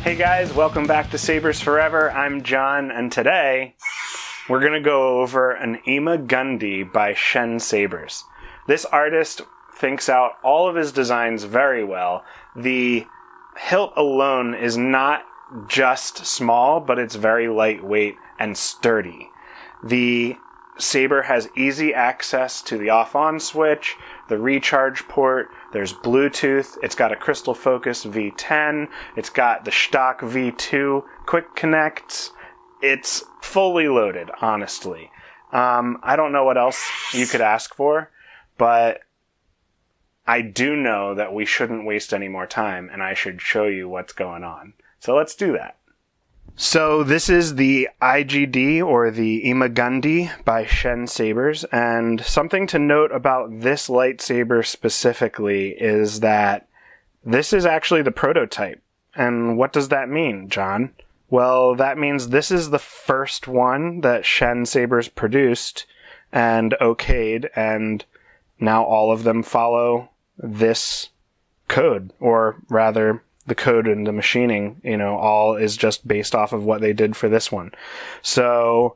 Hey guys, welcome back to Sabers Forever. I'm John, and today we're going to go over an Ima Gundy by Shen Sabers. This artist thinks out all of his designs very well. The hilt alone is not just small, but it's very lightweight and sturdy. The saber has easy access to the off-on switch, the recharge port, there's Bluetooth, it's got a Crystal Focus V10, it's got the stock V2 quick connects. It's fully loaded, honestly. I don't know what else you could ask for, but I do know that we shouldn't waste any more time, and I should show you what's going on. So let's do that. So this is the IGD, or the Ima Gundy, by Shen Sabers, and something to note about this lightsaber specifically is that this is actually the prototype. And what does that mean, John? Well, that means this is the first one that Shen Sabers produced and okayed, and now all of them follow this code, or rather, the code and the machining, all is just based off of what they did for this one. So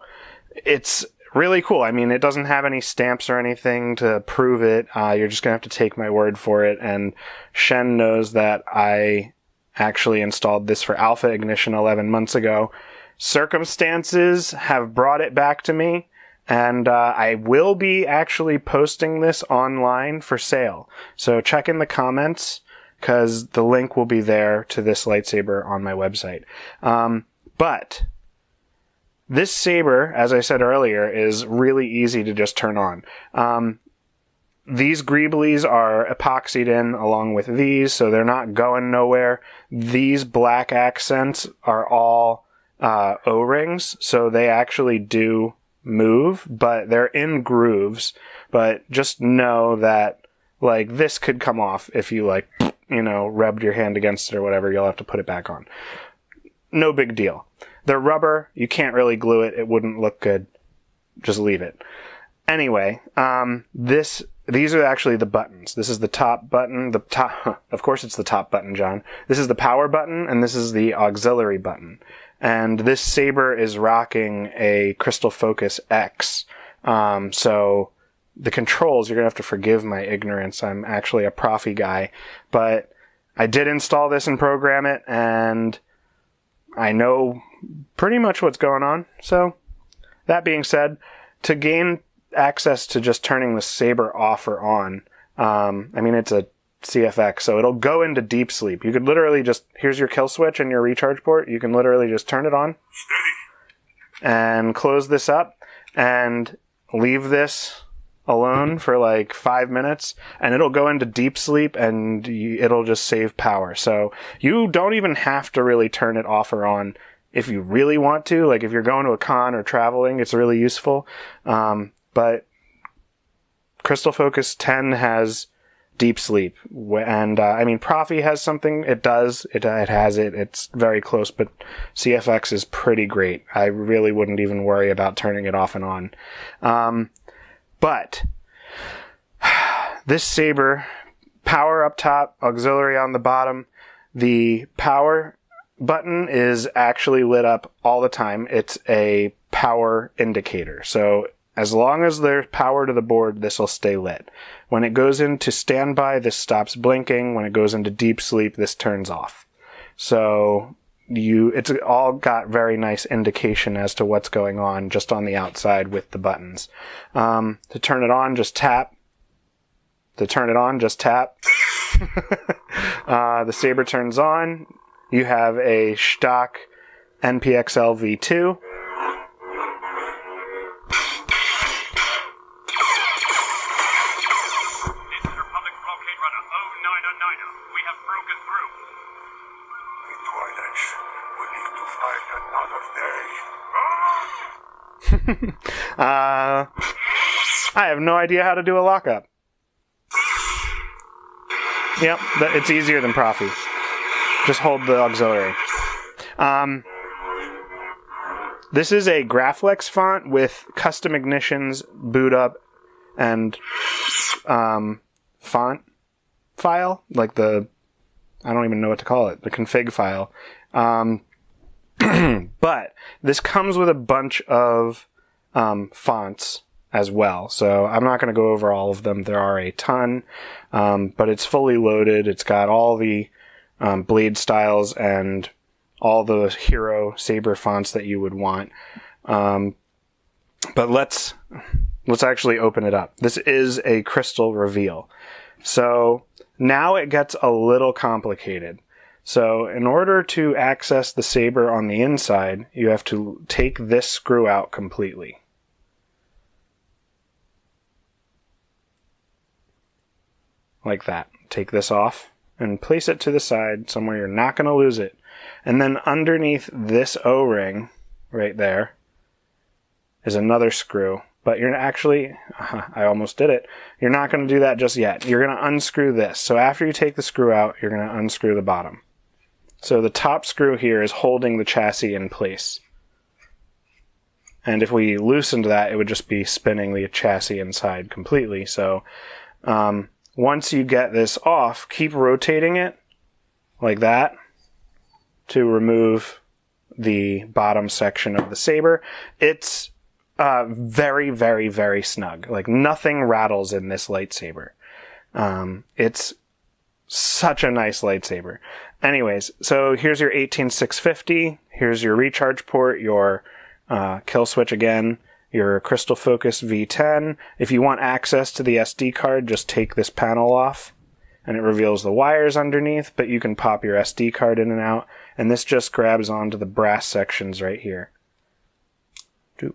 it's really cool. I mean, it doesn't have any stamps or anything to prove it. You're just going to have to take my word for it. And Shen knows that I actually installed this for Alpha Ignition 11 months ago. Circumstances have brought it back to me. And I will be actually posting this online for sale. So check in the comments, because the link will be there to this lightsaber on my website. But this saber, as I said earlier, is really easy to just turn on. These greeblies are epoxied in along with these, so they're not going nowhere. These black accents are all O-rings, so they actually do move, but they're in grooves. But just know that, this could come off if you, rubbed your hand against it or whatever. You'll have to put it back on. No big deal. They're rubber. You can't really glue it. It wouldn't look good. Just leave it. Anyway, these are actually the buttons. This is the top button. Of course it's the top button, John. This is the power button, and this is the auxiliary button. And this saber is rocking a Crystal Focus X. So the controls, you're going to have to forgive my ignorance. I'm actually a profi guy. But I did install this and program it, and I know pretty much what's going on. So, that being said, to gain access to just turning the saber off or on, it's a CFX, so it'll go into deep sleep. You could literally here's your kill switch and your recharge port. You can literally just turn it on. And close this up and leave this alone for 5 minutes, and it'll go into deep sleep, and it'll just save power. So you don't even have to really turn it off or on if you really want to. If you're going to a con or traveling, it's really useful. But Crystal Focus 10 has deep sleep, and Profi has something. It does. It has it. It's very close, but CFX is pretty great. I really wouldn't even worry about turning it off and on. But this saber, power up top, auxiliary on the bottom. The power button is actually lit up all the time. It's a power indicator. So as long as there's power to the board, this will stay lit. When it goes into standby, this stops blinking. When it goes into deep sleep, this turns off. So it's all got very nice indication as to what's going on just on the outside with the buttons. To turn it on, just tap. To turn it on, just tap. The saber turns on. You have a stock NPXL V2. I have no idea how to do a lockup. Yep, it's easier than Profi. Just hold the auxiliary. This is a Graflex font with custom ignitions, boot up, and font file, like the I don't even know what to call it, the config file. But this comes with a bunch of fonts as well. So I'm not going to go over all of them. There are a ton, but it's fully loaded. It's got all the blade styles and all the hero saber fonts that you would want. But let's actually open it up. This is a crystal reveal. So now it gets a little complicated. So in order to access the saber on the inside, you have to take this screw out completely. Like that. Take this off and place it to the side somewhere you're not going to lose it. And then underneath this O-ring right there is another screw. But you're actually, I almost did it. You're not going to do that just yet. You're going to unscrew this. So after you take the screw out, you're going to unscrew the bottom. So the top screw here is holding the chassis in place. And if we loosened that, it would just be spinning the chassis inside completely. So once you get this off, keep rotating it like that to remove the bottom section of the saber. It's very, very, very snug. Like nothing rattles in this lightsaber. It's such a nice lightsaber. Anyways, so here's your 18650. Here's your recharge port, your kill switch again, your crystal focus V10. If you want access to the SD card, just take this panel off and it reveals the wires underneath, but you can pop your SD card in and out, and this just grabs onto the brass sections right here.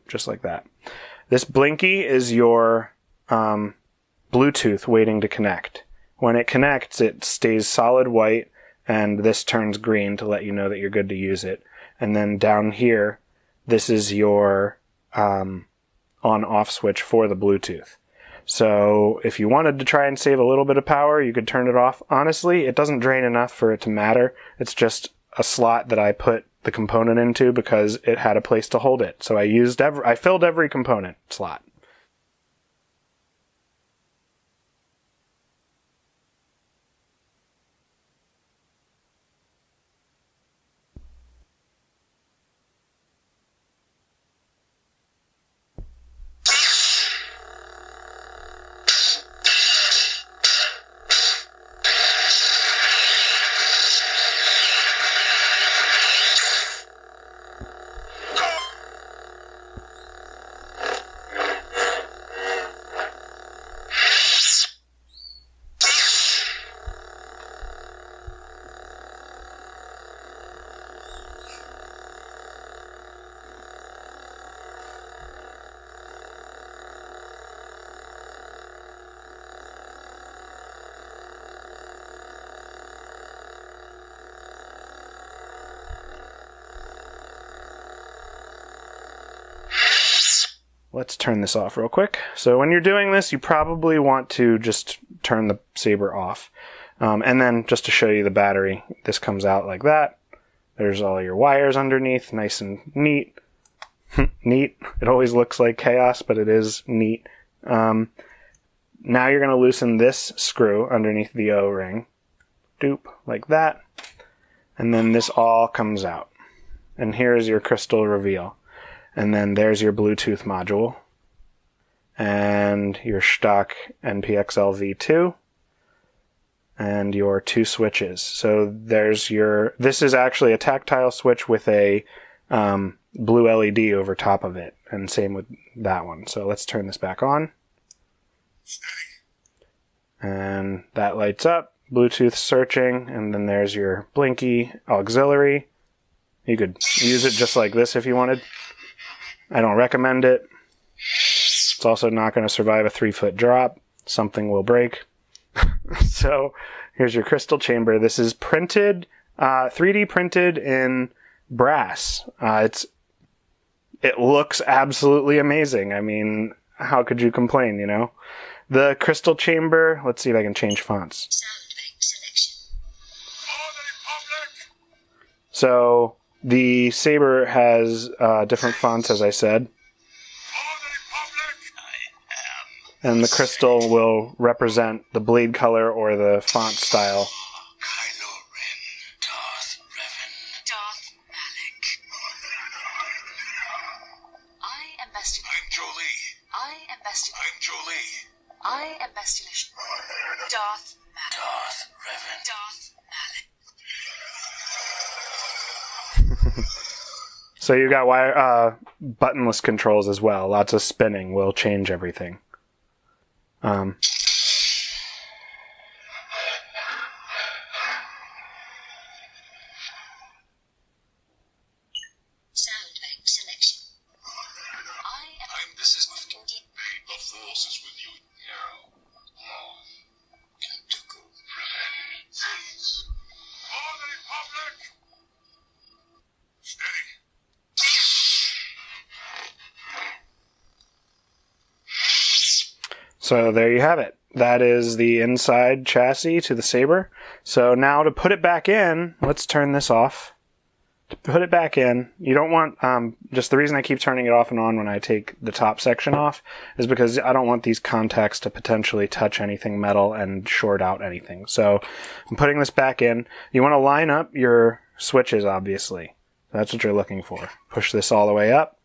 Just like that. This blinky is your Bluetooth waiting to connect. When it connects, it stays solid white, and this turns green to let you know that you're good to use it. And then down here, this is your on-off switch for the Bluetooth. So if you wanted to try and save a little bit of power, you could turn it off. Honestly, it doesn't drain enough for it to matter. It's just a slot that I put the component into because it had a place to hold it. So I filled every component slot. Let's turn this off real quick. So when you're doing this, you probably want to just turn the saber off. And then just to show you the battery, this comes out like that. There's all your wires underneath, nice and neat. Neat. It always looks like chaos, but it is neat. Now you're going to loosen this screw underneath the O-ring. Doop, like that. And then this all comes out. And here's your crystal reveal. And then there's your Bluetooth module. And your stock NPXL V2. And your two switches. So there's this is actually a tactile switch with a blue LED over top of it. And same with that one. So let's turn this back on. And that lights up. Bluetooth searching. And then there's your blinky auxiliary. You could use it just like this if you wanted. I don't recommend it. It's also not going to survive a 3-foot drop. Something will break. So here's your crystal chamber. This is printed, 3D printed in brass. It looks absolutely amazing. I mean, how could you complain, you know? The crystal chamber, let's see if I can change fonts. Sound bank selection. So the saber has different fonts, as I said. And the crystal will represent the blade color or the font style. Ambestulation. Darth Mallet. Darth Revan. Darth Mallet. So you got wire buttonless controls as well. Lots of spinning will change everything. Sound bank selection. This is indeed. The Force is with you now. Tactile. For the Republic! Steady. So there you have it. That is the inside chassis to the Saber. So now to put it back in, let's turn this off. To put it back in, you don't want, just the reason I keep turning it off and on when I take the top section off is because I don't want these contacts to potentially touch anything metal and short out anything. So I'm putting this back in. You want to line up your switches, obviously. That's what you're looking for. Push this all the way up.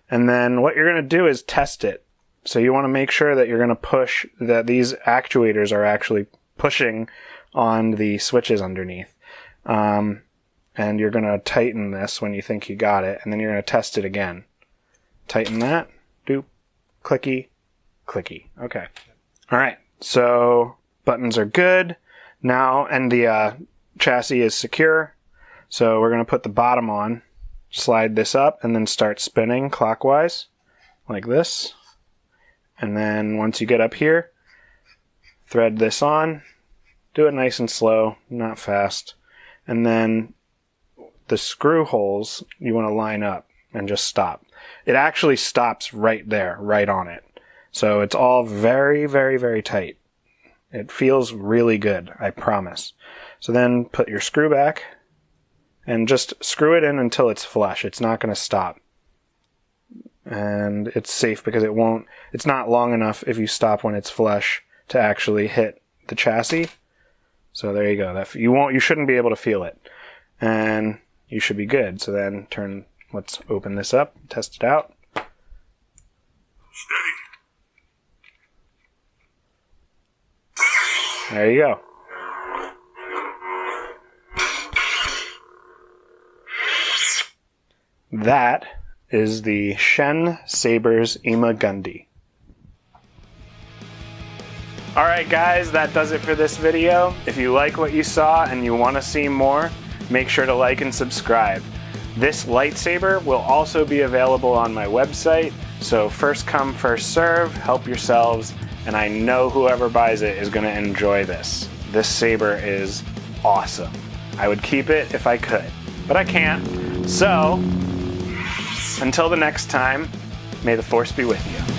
And then what you're going to do is test it. So you want to make sure that you're going to push, that these actuators are actually pushing on the switches underneath. And you're going to tighten this when you think you got it, and then you're going to test it again. Tighten that. Doop. Clicky. Clicky. Okay. All right. So buttons are good. Now, and the chassis is secure. So we're going to put the bottom on, slide this up, and then start spinning clockwise, like this. And then once you get up here, thread this on. Do it nice and slow, not fast. And then the screw holes you want to line up and just stop. It actually stops right there, right on it. So it's all very, very, very tight. It feels really good, I promise. So then put your screw back and just screw it in until it's flush. It's not going to stop. And it's safe because it's not long enough if you stop when it's flush to actually hit the chassis. So there you go. You shouldn't be able to feel it. And you should be good. So then let's open this up, test it out. Steady. There you go. That is the Shen Sabers Ima Gundy. Alright guys, that does it for this video. If you like what you saw and you want to see more, make sure to like and subscribe. This lightsaber will also be available on my website, so first come, first serve, help yourselves, and I know whoever buys it is going to enjoy this. This saber is awesome. I would keep it if I could, but I can't. So, until the next time, may the Force be with you.